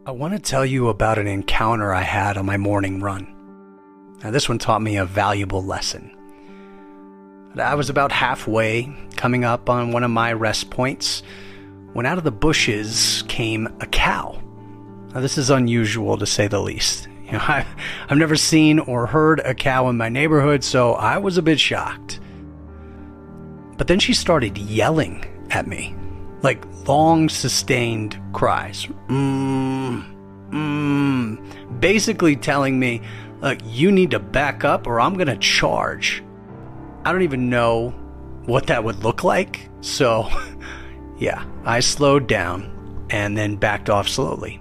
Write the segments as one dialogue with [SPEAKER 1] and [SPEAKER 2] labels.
[SPEAKER 1] I want to tell you about an encounter I had on my morning run. Now, this one taught me a valuable lesson. I was about halfway, coming up on one of my rest points, when out of the bushes came a cow. Now, this is unusual to say the least. I've never seen or heard a cow in my neighborhood, so I was a bit shocked. But then she started yelling at me, like long sustained cries. Basically telling me, look, you need to back up or I'm gonna charge. I don't even know what that would look like, so yeah, I slowed down and then backed off slowly.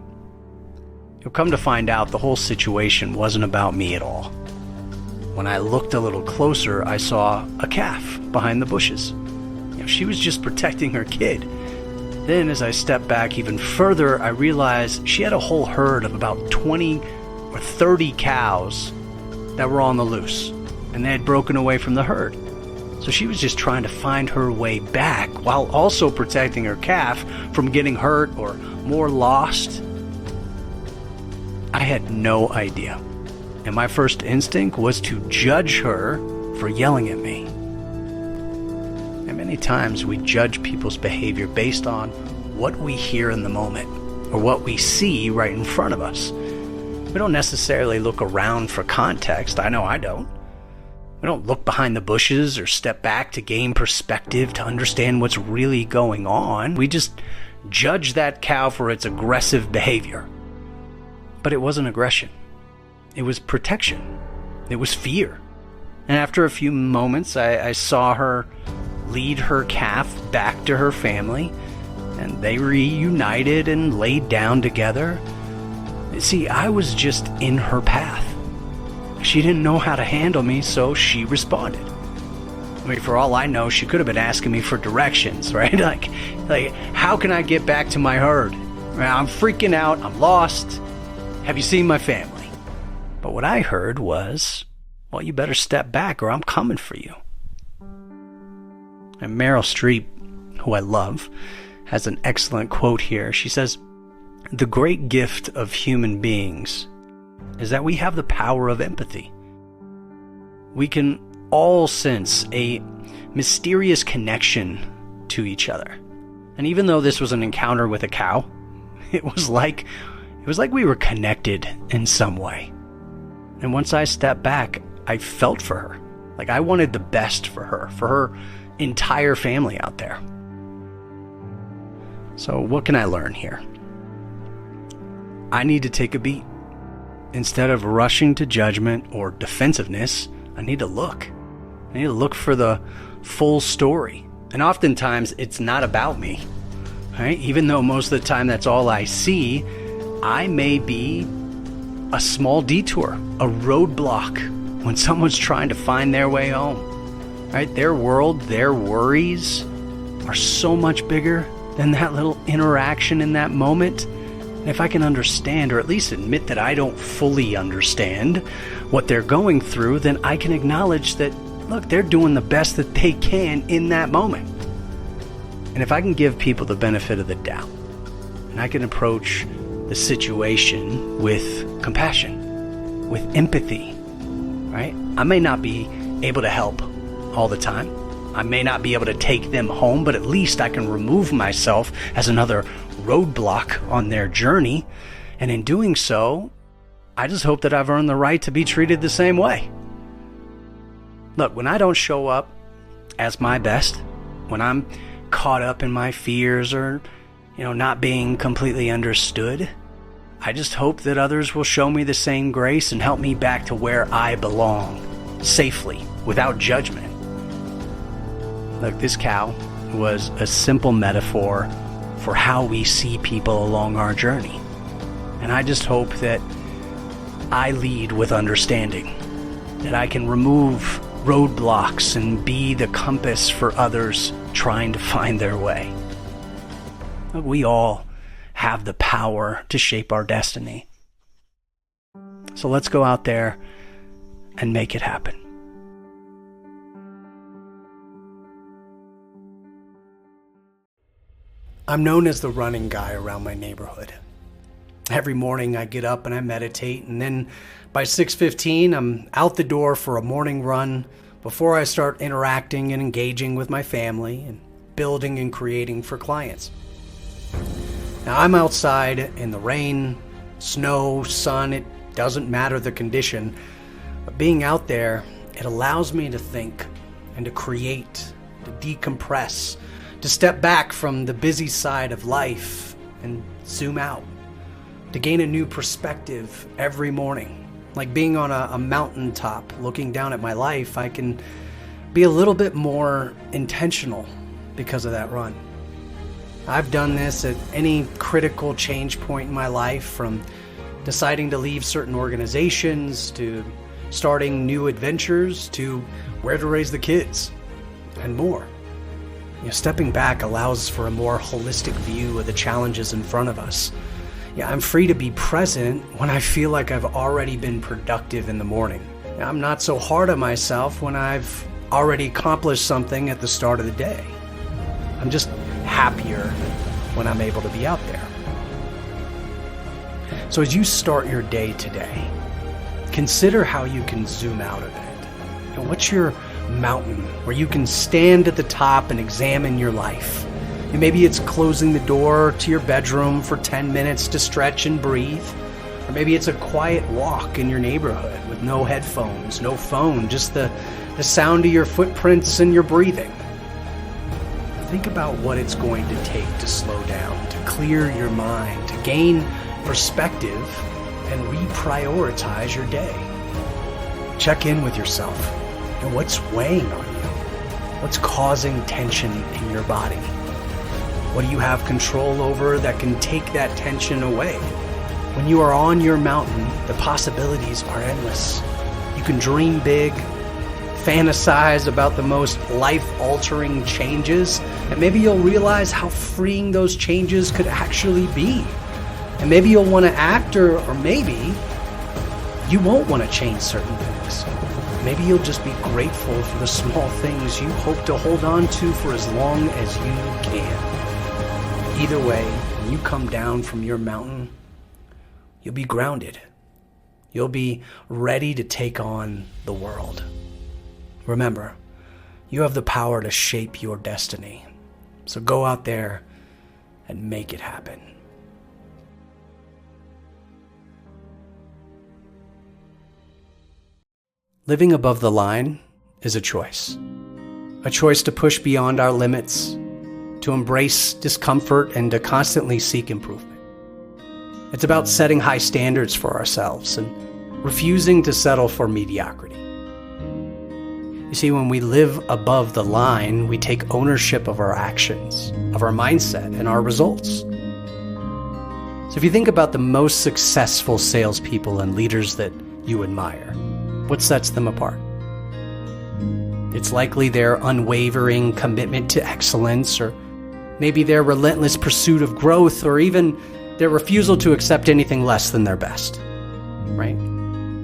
[SPEAKER 1] You'll come to find out the whole situation wasn't about me at all. When I looked a little closer, I saw a calf behind the bushes. She was just protecting her kid. Then as I stepped back even further, I realized she had a whole herd of about 20 or 30 cows that were on the loose, and they had broken away from the herd. So she was just trying to find her way back while also protecting her calf from getting hurt or more lost. I had no idea, and my first instinct was to judge her for yelling at me. And many times we judge people's behavior based on what we hear in the moment or what we see right in front of us. We don't necessarily look around for context. I know I don't. We don't look behind the bushes or step back to gain perspective to understand what's really going on. We just judge that cow for its aggressive behavior. But it wasn't aggression. It was protection. It was fear. And after a few moments, I saw her lead her calf back to her family, and they reunited and laid down together. See, I was just in her path. She didn't know how to handle me, so she responded. I mean, for all I know, she could have been asking me for directions, right? Like, how can I get back to my herd? I'm freaking out. I'm lost. Have you seen my family? But what I heard was, well, you better step back or I'm coming for you. And Meryl Streep, who I love, has an excellent quote here. She says, "The great gift of human beings is that we have the power of empathy. We can all sense a mysterious connection to each other. And even though this was an encounter with a cow, it was like we were connected in some way. And once I stepped back, I felt for her. Like I wanted the best for her entire family out there. So what can I learn here? I need to take a beat. Instead of rushing to judgment or defensiveness, I need to look. I need to look for the full story. And oftentimes it's not about me, right? Even though most of the time that's all I see, I may be a small detour, a roadblock when someone's trying to find their way home, right? Their world, their worries are so much bigger than that little interaction in that moment. And if I can understand, or at least admit that I don't fully understand what they're going through, then I can acknowledge that, look, they're doing the best that they can in that moment. And if I can give people the benefit of the doubt, and I can approach the situation with compassion, with empathy, right? I may not be able to help all the time. I may not be able to take them home, but at least I can remove myself as another roadblock on their journey. And in doing so, I just hope that I've earned the right to be treated the same way. Look, when I don't show up as my best, when I'm caught up in my fears or, not being completely understood, I just hope that others will show me the same grace and help me back to where I belong, safely, without judgment. Look, this cow was a simple metaphor for how we see people along our journey. And I just hope that I lead with understanding, that I can remove roadblocks and be the compass for others trying to find their way. Look, we all have the power to shape our destiny. So let's go out there and make it happen. I'm known as the running guy around my neighborhood. Every morning I get up and I meditate, and then by 6:15 I'm out the door for a morning run before I start interacting and engaging with my family and building and creating for clients. Now I'm outside in the rain, snow, sun, it doesn't matter the condition, but being out there, it allows me to think and to create, to decompress, to step back from the busy side of life and zoom out, to gain a new perspective every morning. Like being on a mountaintop, looking down at my life, I can be a little bit more intentional because of that run. I've done this at any critical change point in my life, from deciding to leave certain organizations, to starting new adventures, to where to raise the kids, and more. Stepping back allows for a more holistic view of the challenges in front of us. I'm free to be present when I feel like I've already been productive in the morning. I'm not so hard on myself when I've already accomplished something at the start of the day. I'm just happier when I'm able to be out there. So as you start your day today, consider how you can zoom out of it. What's your mountain where you can stand at the top and examine your life? And maybe it's closing the door to your bedroom for 10 minutes to stretch and breathe. Or maybe it's a quiet walk in your neighborhood with no headphones, no phone, just the sound of your footprints and your breathing. Think about what it's going to take to slow down, to clear your mind, to gain perspective and reprioritize your day. Check in with yourself. And what's weighing on you? What's causing tension in your body? What do you have control over that can take that tension away? When you are on your mountain, the possibilities are endless. You can dream big, fantasize about the most life-altering changes, and maybe you'll realize how freeing those changes could actually be. And maybe you'll want to act, or maybe you won't want to change certain things. Maybe you'll just be grateful for the small things you hope to hold on to for as long as you can. Either way, when you come down from your mountain, you'll be grounded. You'll be ready to take on the world. Remember, you have the power to shape your destiny. So go out there and make it happen. Living above the line is a choice to push beyond our limits, to embrace discomfort, and to constantly seek improvement. It's about setting high standards for ourselves and refusing to settle for mediocrity. You see, when we live above the line, we take ownership of our actions, of our mindset, and our results. So if you think about the most successful salespeople and leaders that you admire, what sets them apart? It's likely their unwavering commitment to excellence, or maybe their relentless pursuit of growth, or even their refusal to accept anything less than their best, right?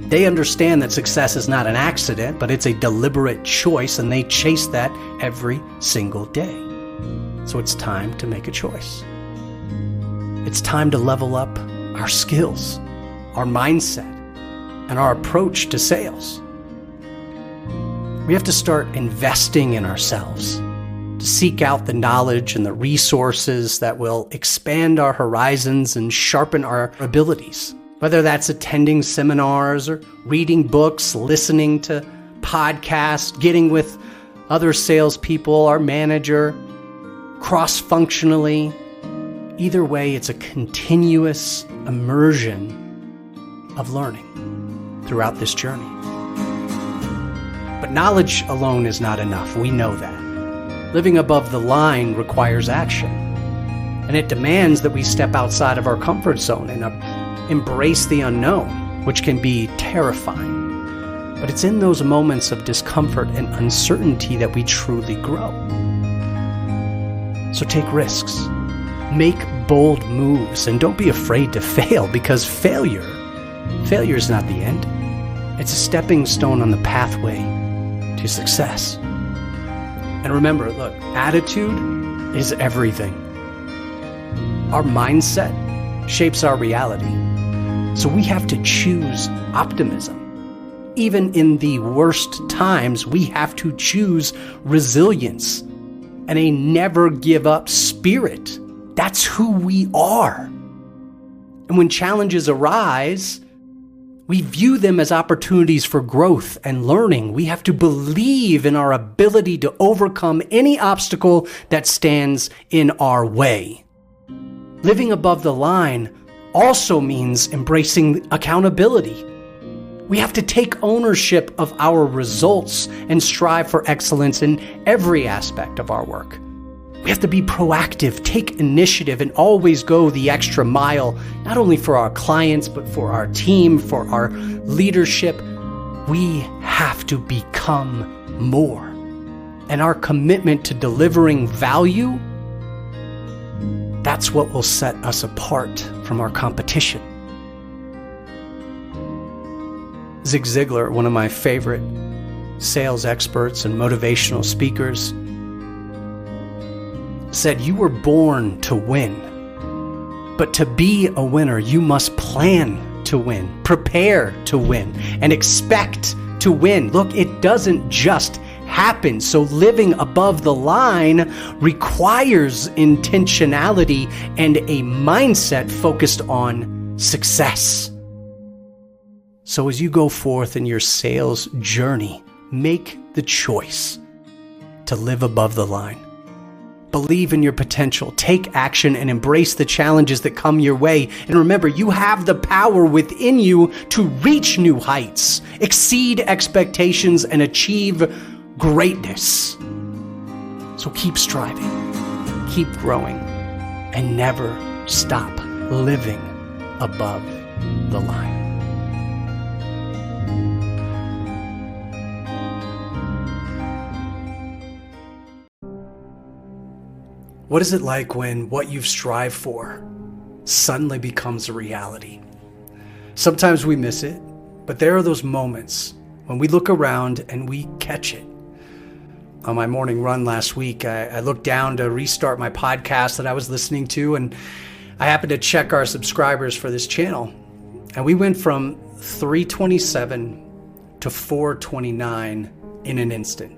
[SPEAKER 1] They understand that success is not an accident, but it's a deliberate choice, and they chase that every single day. So it's time to make a choice. It's time to level up our skills, our mindset, and our approach to sales. We have to start investing in ourselves, to seek out the knowledge and the resources that will expand our horizons and sharpen our abilities. Whether that's attending seminars or reading books, listening to podcasts, getting with other salespeople, our manager, cross-functionally. Either way, it's a continuous immersion of learning throughout this journey. But knowledge alone is not enough. We know that. Living above the line requires action. And it demands that we step outside of our comfort zone and embrace the unknown, which can be terrifying. But it's in those moments of discomfort and uncertainty that we truly grow. So take risks. Make bold moves, and don't be afraid to fail, because failure is not the end. It's a stepping stone on the pathway to success. And remember, look, attitude is everything. Our mindset shapes our reality. So we have to choose optimism. Even in the worst times, we have to choose resilience and a never give up spirit. That's who we are. And when challenges arise, we view them as opportunities for growth and learning. We have to believe in our ability to overcome any obstacle that stands in our way. Living above the line also means embracing accountability. We have to take ownership of our results and strive for excellence in every aspect of our work. We have to be proactive, take initiative, and always go the extra mile, not only for our clients, but for our team, for our leadership. We have to become more. And our commitment to delivering value, that's what will set us apart from our competition. Zig Ziglar, one of my favorite sales experts and motivational speakers, said, "You were born to win. But to be a winner, you must plan to win, prepare to win, and expect to win." Look, it doesn't just happen. So living above the line requires intentionality and a mindset focused on success. So as you go forth in your sales journey, make the choice to live above the line. Believe in your potential, take action, and embrace the challenges that come your way. And remember, you have the power within you to reach new heights, exceed expectations, and achieve greatness. So keep striving, keep growing, and never stop living above the line. What is it like when what you've strived for suddenly becomes a reality? Sometimes we miss it, but there are those moments when we look around and we catch it. On my morning run last week, I looked down to restart my podcast that I was listening to, and I happened to check our subscribers for this channel. And we went from 327 to 429 in an instant.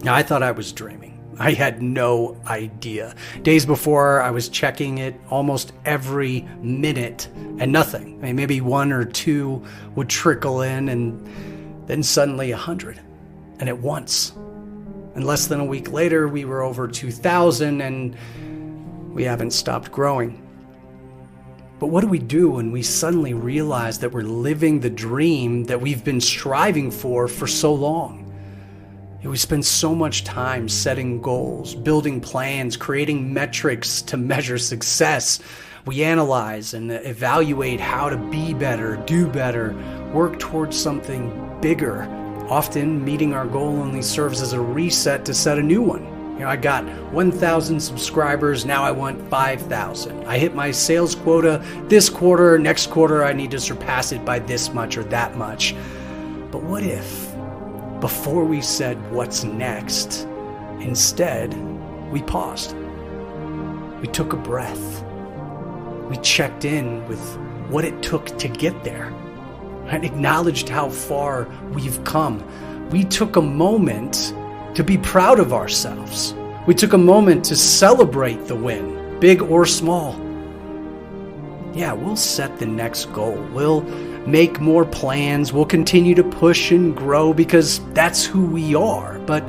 [SPEAKER 1] Now, I thought I was dreaming. I had no idea. Days before, I was checking it almost every minute and nothing. I mean, maybe one or two would trickle in, and then suddenly 100, and at once. And less than a week later, we were over 2,000, and we haven't stopped growing. But what do we do when we suddenly realize that we're living the dream that we've been striving for so long? We spend so much time setting goals, building plans, creating metrics to measure success. We analyze and evaluate how to be better, do better, work towards something bigger. Often meeting our goal only serves as a reset to set a new one. I got 1,000 subscribers, now I want 5,000. I hit my sales quota this quarter, next quarter I need to surpass it by this much or that much. But what if, before we said what's next, instead we paused? We took a breath. We checked in with what it took to get there and acknowledged how far we've come. We took a moment to be proud of ourselves. We took a moment to celebrate the win, big or small. Yeah, we'll set the next goal. We'll make more plans. We'll continue to push and grow because that's who we are. But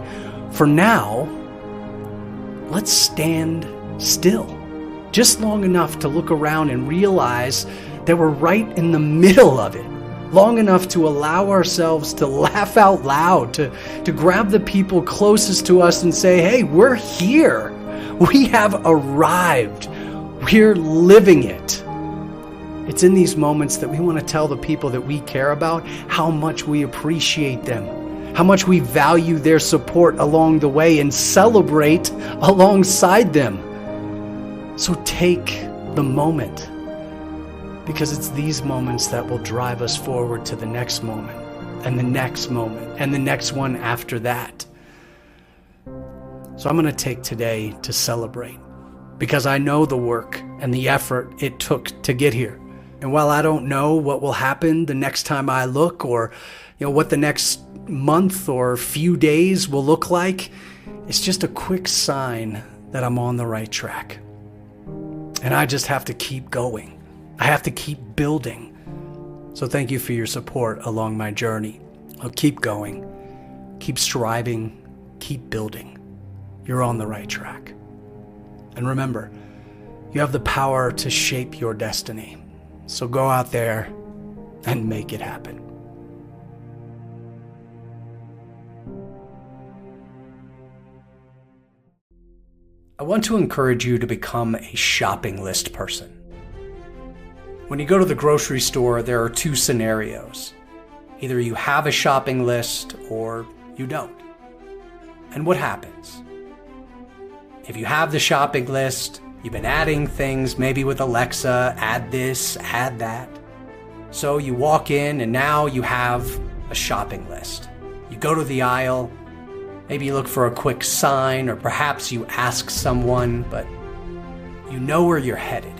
[SPEAKER 1] for now, let's stand still. Just long enough to look around and realize that we're right in the middle of it. Long enough to allow ourselves to laugh out loud, to grab the people closest to us and say, hey, we're here. We have arrived. We're living it. It's in these moments that we want to tell the people that we care about how much we appreciate them, how much we value their support along the way and celebrate alongside them. So take the moment, because it's these moments that will drive us forward to the next moment and the next moment and the next one after that. So I'm going to take today to celebrate, because I know the work and the effort it took to get here. And while I don't know what will happen the next time I look, or what the next month or few days will look like, it's just a quick sign that I'm on the right track. And I just have to keep going. I have to keep building. So thank you for your support along my journey. I'll keep going, keep striving, keep building. You're on the right track. And remember, you have the power to shape your destiny. So go out there and make it happen. I want to encourage you to become a shopping list person. When you go to the grocery store, there are two scenarios. Either you have a shopping list or you don't. And what happens? If you have the shopping list, you've been adding things, maybe with Alexa, add this, add that. So you walk in and now you have a shopping list. You go to the aisle, maybe you look for a quick sign, or perhaps you ask someone, but you know where you're headed.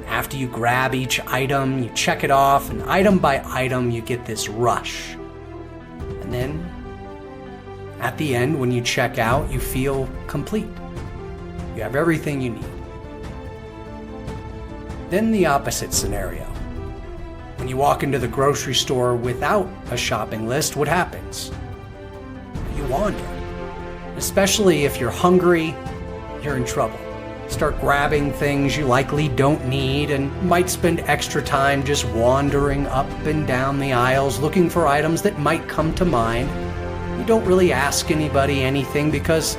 [SPEAKER 1] After you grab each item, you check it off, and item by item, you get this rush. And then, at the end, when you check out, you feel complete. You have everything you need. Then the opposite scenario. When you walk into the grocery store without a shopping list, what happens? You wander. Especially if you're hungry, you're in trouble. Start grabbing things you likely don't need and might spend extra time just wandering up and down the aisles looking for items that might come to mind. You don't really ask anybody anything because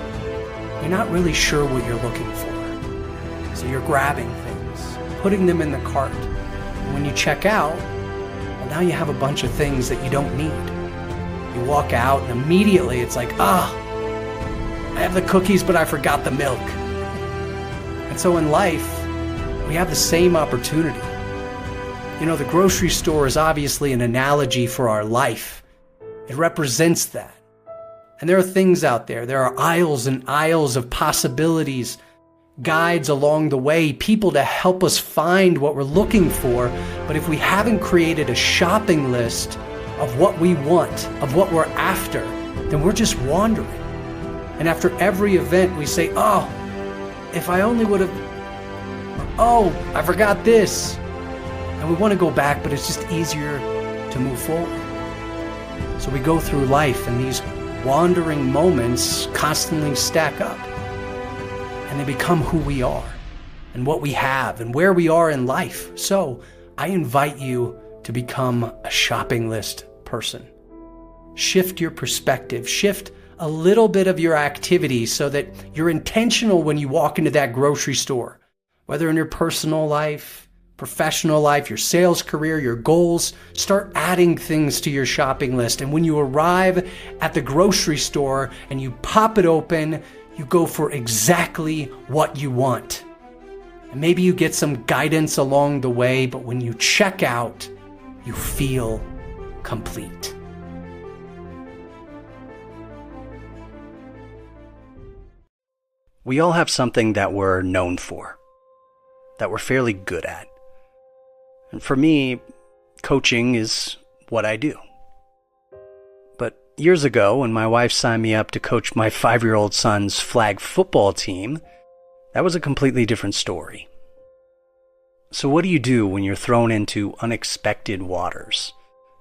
[SPEAKER 1] you're not really sure what you're looking for. So you're grabbing things, putting them in the cart. And when you check out, well, now you have a bunch of things that you don't need. You walk out and immediately it's like, I have the cookies, but I forgot the milk. And so in life, we have the same opportunity. The grocery store is obviously an analogy for our life. It represents that. And there are things out there. There are aisles and aisles of possibilities, guides along the way, people to help us find what we're looking for. But if we haven't created a shopping list of what we want, of what we're after, then we're just wandering. And after every event, we say, if I only would have, I forgot this. And we want to go back, but it's just easier to move forward. So we go through life and these wandering moments constantly stack up. And they become who we are and what we have and where we are in life. So I invite you to become a shopping list person. Shift your perspective, shift a little bit of your activity so that you're intentional when you walk into that grocery store, whether in your personal life, professional life, your sales career, your goals. Start adding things to your shopping list. And when you arrive at the grocery store and you pop it open, you go for exactly what you want. And maybe you get some guidance along the way, but when you check out, you feel complete. We all have something that we're known for, that we're fairly good at. And for me, coaching is what I do. But years ago, when my wife signed me up to coach my 5-year-old son's flag football team, that was a completely different story. So what do you do when you're thrown into unexpected waters?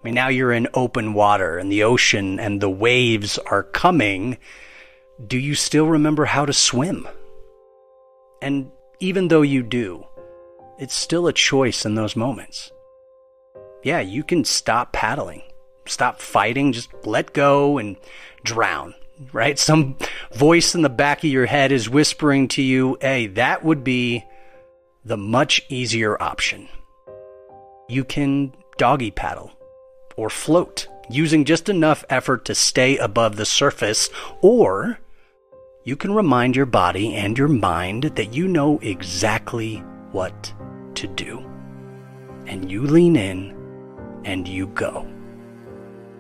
[SPEAKER 1] Now you're in open water and the ocean and the waves are coming. Do you still remember how to swim? And even though you do, it's still a choice in those moments. Yeah, you can stop paddling, stop fighting, just let go and drown, right? Some voice in the back of your head is whispering to you, hey, that would be the much easier option. You can doggy paddle or float using just enough effort to stay above the surface, or you can remind your body and your mind that you know exactly what to do. And you lean in and you go.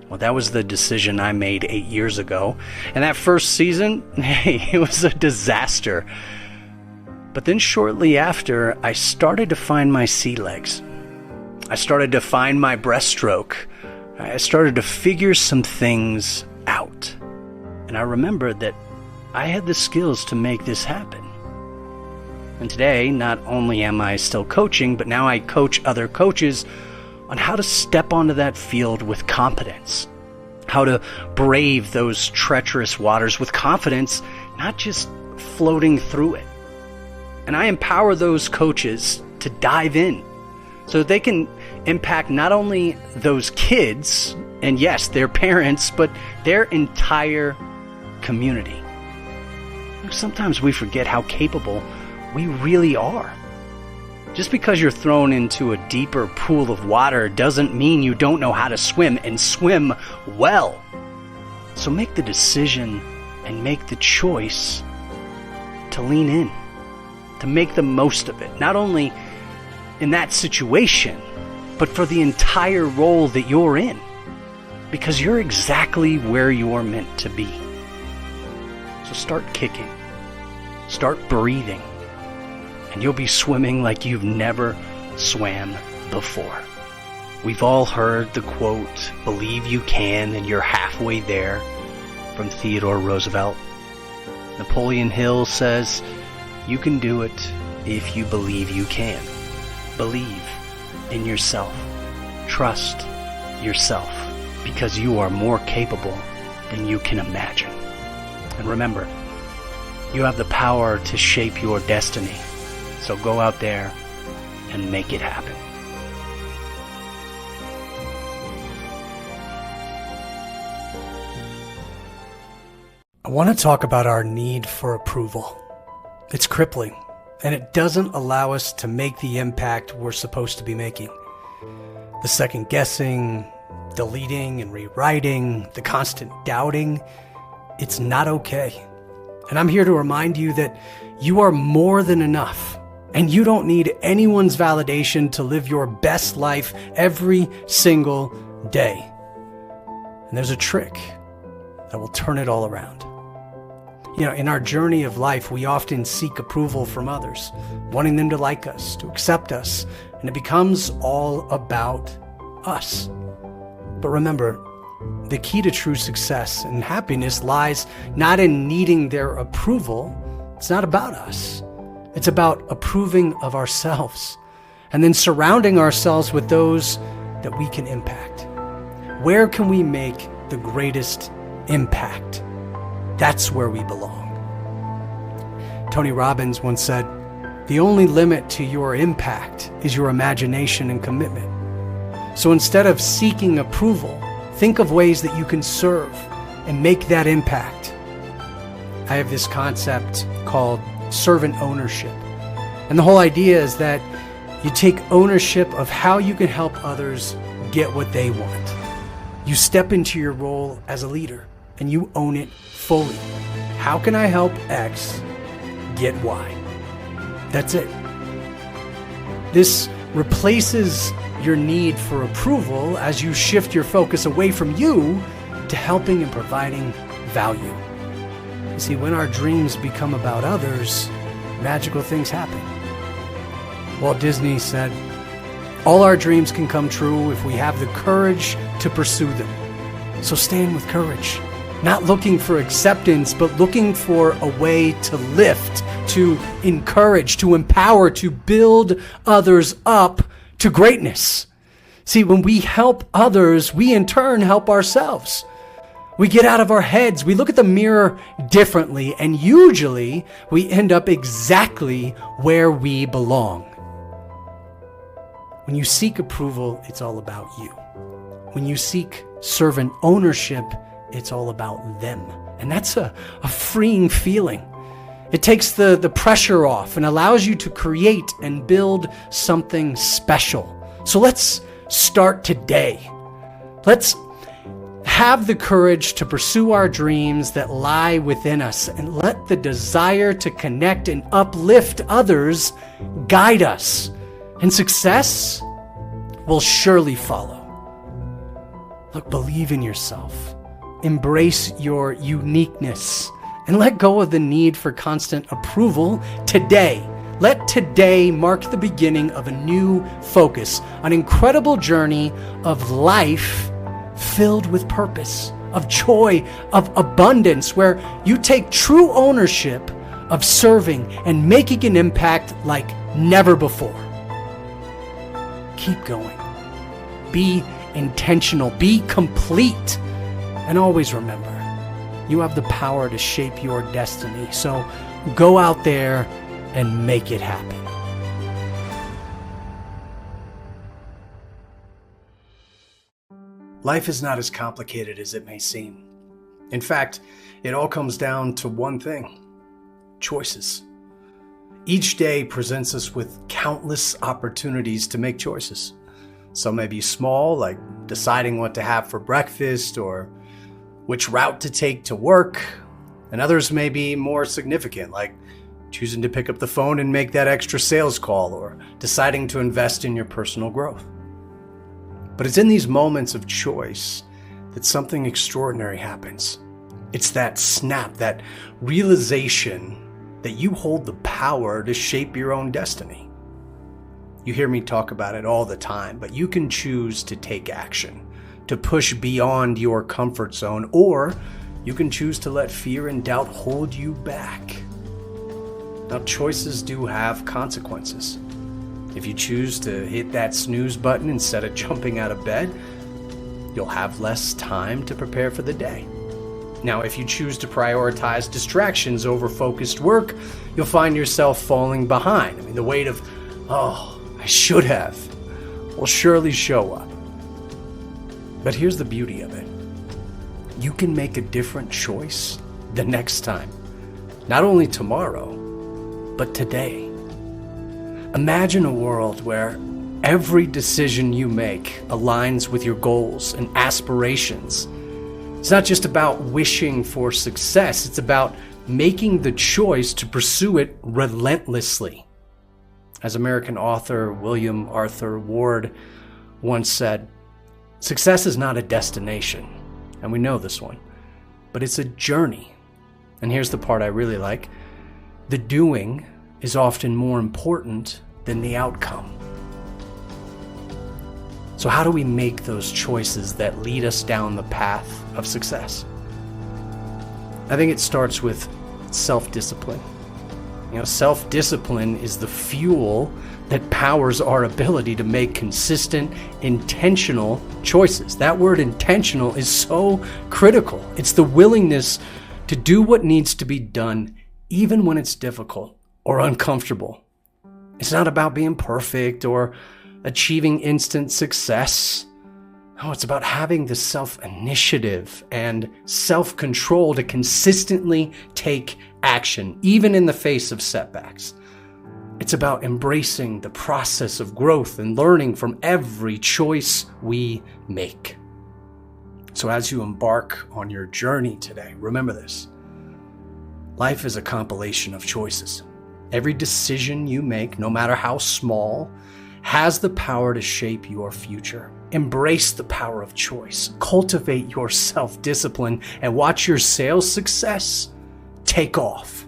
[SPEAKER 1] Well, that was the decision I made 8 years ago. And that first season, hey, it was a disaster. But then shortly after, I started to find my sea legs. I started to find my breaststroke. I started to figure some things out. And I remembered that I had the skills to make this happen. And today, not only am I still coaching, but now I coach other coaches on how to step onto that field with confidence. How to brave those treacherous waters with confidence, not just floating through it. And I empower those coaches to dive in so they can impact not only those kids, and yes, their parents, but their entire community. Sometimes we forget how capable we really are. Just because you're thrown into a deeper pool of water doesn't mean you don't know how to swim, and swim well. So make the decision and make the choice to lean in, to make the most of it, not only in that situation, but for the entire role that you're in, because you're exactly where you're meant to be. So start kicking, start breathing, and you'll be swimming like you've never swam before. We've all heard the quote, "Believe you can and you're halfway there," from Theodore Roosevelt. Napoleon Hill says, "You can do it if you believe you can." Believe in yourself. Trust yourself, because you are more capable than you can imagine. And remember, you have the power to shape your destiny. So go out there and make it happen. I want to talk about our need for approval. It's crippling, and it doesn't allow us to make the impact we're supposed to be making. The second guessing, deleting and rewriting, the constant doubting, it's not okay. And I'm here to remind you that you are more than enough, and you don't need anyone's validation to live your best life every single day. And there's a trick that will turn it all around. In our journey of life, we often seek approval from others, wanting them to like us, to accept us, and it becomes all about us. But remember, the key to true success and happiness lies not in needing their approval. It's not about us. It's about approving of ourselves and then surrounding ourselves with those that we can impact. Where can we make the greatest impact? That's where we belong. Tony Robbins once said, "The only limit to your impact is your imagination and commitment." So instead of seeking approval, think of ways that you can serve and make that impact. I have this concept called servant ownership. And the whole idea is that you take ownership of how you can help others get what they want. You step into your role as a leader and you own it fully. How can I help X get Y? That's it. This replaces your need for approval as you shift your focus away from you to helping and providing value. You see, when our dreams become about others, magical things happen. Walt Disney said, "All our dreams can come true if we have the courage to pursue them." So stand with courage, not looking for acceptance, but looking for a way to lift, to encourage, to empower, to build others up to greatness. See, when we help others, we in turn help ourselves. We get out of our heads, we look at the mirror differently, and usually we end up exactly where we belong. When you seek approval, it's all about you. When you seek servant ownership, it's all about them. And that's a freeing feeling. It takes the pressure off and allows you to create and build something special. So let's start today. Let's have the courage to pursue our dreams that lie within us, and let the desire to connect and uplift others guide us. And success will surely follow. Look, believe in yourself. Embrace your uniqueness and let go of the need for constant approval today. Let today mark the beginning of a new focus, an incredible journey of life filled with purpose, of joy, of abundance, where you take true ownership of serving and making an impact like never before. Keep going. Be intentional. Be complete. And always remember, you have the power to shape your destiny. So go out there and make it happen. Life is not as complicated as it may seem. In fact, it all comes down to one thing: choices. Each day presents us with countless opportunities to make choices. Some may be small, like deciding what to have for breakfast or which route to take to work, and others may be more significant, like choosing to pick up the phone and make that extra sales call or deciding to invest in your personal growth. But it's in these moments of choice that something extraordinary happens. It's that snap, that realization that you hold the power to shape your own destiny. You hear me talk about it all the time, but you can choose to take action, to push beyond your comfort zone, or you can choose to let fear and doubt hold you back. Now, choices do have consequences. If you choose to hit that snooze button instead of jumping out of bed, you'll have less time to prepare for the day. Now, if you choose to prioritize distractions over focused work, you'll find yourself falling behind. The weight of, I should have, will surely show up. But here's the beauty of it. You can make a different choice the next time. Not only tomorrow, but today. Imagine a world where every decision you make aligns with your goals and aspirations. It's not just about wishing for success, it's about making the choice to pursue it relentlessly. As American author William Arthur Ward once said, success is not a destination, and we know this one, but it's a journey. And here's the part I really like. The doing is often more important than the outcome. So how do we make those choices that lead us down the path of success? I think it starts with self-discipline. Self-discipline is the fuel that powers our ability to make consistent, intentional choices. That word intentional is so critical. It's the willingness to do what needs to be done, even when it's difficult or uncomfortable. It's not about being perfect or achieving instant success. No, it's about having the self-initiative and self-control to consistently take action, even in the face of setbacks. It's about embracing the process of growth and learning from every choice we make. So as you embark on your journey today, remember this. Life is a compilation of choices. Every decision you make, no matter how small, has the power to shape your future. Embrace the power of choice. Cultivate your self-discipline and watch your sales success take off.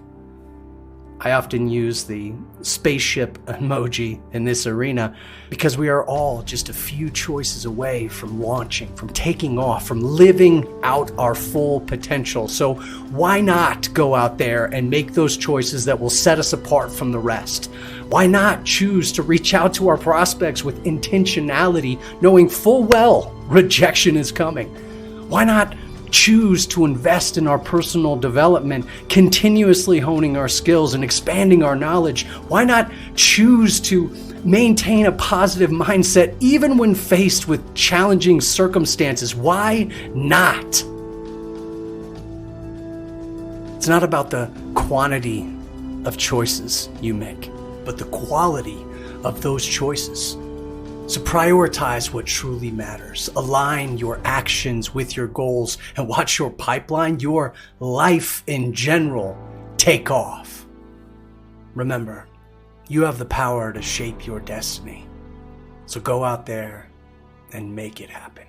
[SPEAKER 1] I often use the spaceship emoji in this arena because we are all just a few choices away from launching, from taking off, from living out our full potential. So why not go out there and make those choices that will set us apart from the rest? Why not choose to reach out to our prospects with intentionality, knowing full well rejection is coming? Why not choose to invest in our personal development, continuously honing our skills and expanding our knowledge? Why not choose to maintain a positive mindset even when faced with challenging circumstances? Why not? It's not about the quantity of choices you make, but the quality of those choices. So prioritize what truly matters. Align your actions with your goals and watch your pipeline, your life in general, take off. Remember, you have the power to shape your destiny. So go out there and make it happen.